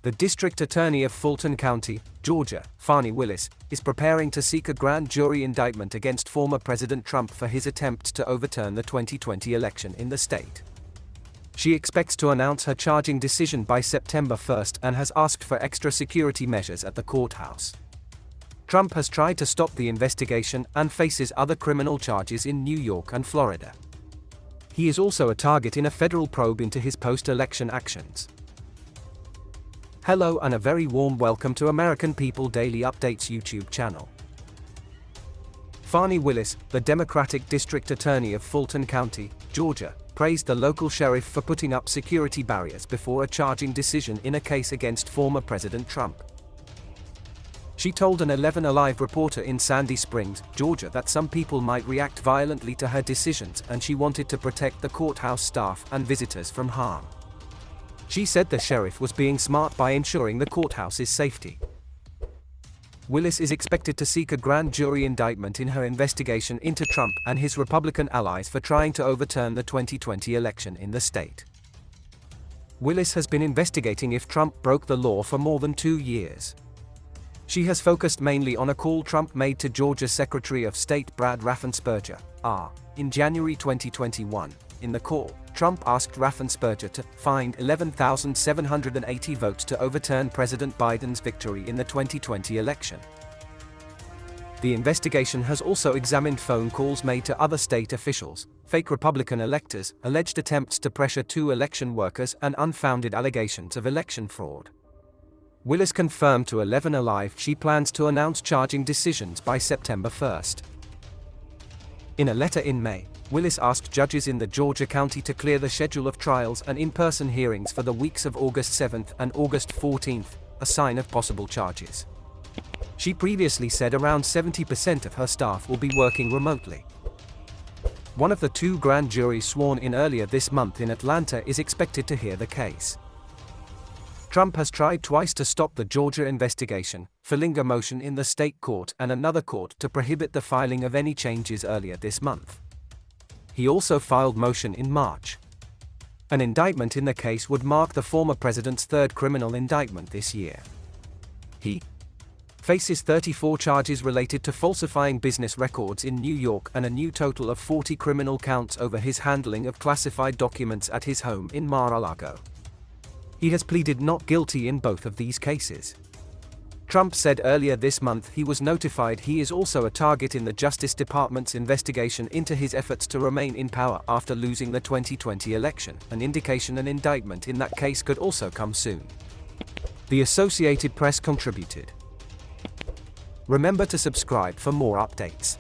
The District Attorney of Fulton County, Georgia, Fani Willis, is preparing to seek a grand jury indictment against former President Trump for his attempts to overturn the 2020 election in the state. She expects to announce her charging decision by September 1st and has asked for extra security measures at the courthouse. Trump has tried to stop the investigation and faces other criminal charges in New York and Florida. He is also a target in a federal probe into his post-election actions. Hello and a very warm welcome to American People Daily Updates YouTube channel. Fani Willis, the Democratic District Attorney of Fulton County, Georgia, praised the local sheriff for putting up security barriers before a charging decision in a case against former President Trump. She told an 11 Alive reporter in Sandy Springs, Georgia that some people might react violently to her decisions and she wanted to protect the courthouse staff and visitors from harm. She said the sheriff was being smart by ensuring the courthouse's safety. Willis is expected to seek a grand jury indictment in her investigation into Trump and his Republican allies for trying to overturn the 2020 election in the state. Willis has been investigating if Trump broke the law for more than 2 years. She has focused mainly on a call Trump made to Georgia Secretary of State Brad Raffensperger, in January 2021. In the call, Trump asked Raffensperger to find 11,780 votes to overturn President Biden's victory in the 2020 election. The investigation has also examined phone calls made to other state officials, fake Republican electors, alleged attempts to pressure 2 election workers, and unfounded allegations of election fraud. Willis confirmed to 11 Alive she plans to announce charging decisions by September 1st. In a letter in May, Willis asked judges in the Georgia County to clear the schedule of trials and in-person hearings for the weeks of August 7th and August 14th, a sign of possible charges. She previously said around 70% of her staff will be working remotely. One of the 2 grand juries sworn in earlier this month in Atlanta is expected to hear the case. Trump has tried twice to stop the Georgia investigation, filing a motion in the state court and another court to prohibit the filing of any changes earlier this month. He also filed motion in March. An indictment in the case would mark the former president's 3rd criminal indictment this year. He faces 34 charges related to falsifying business records in New York and a new total of 40 criminal counts over his handling of classified documents at his home in Mar-a-Lago. He has pleaded not guilty in both of these cases. Trump said earlier this month he was notified he is also a target in the Justice Department's investigation into his efforts to remain in power after losing the 2020 election, an indication an indictment in that case could also come soon. The Associated Press contributed. Remember to subscribe for more updates.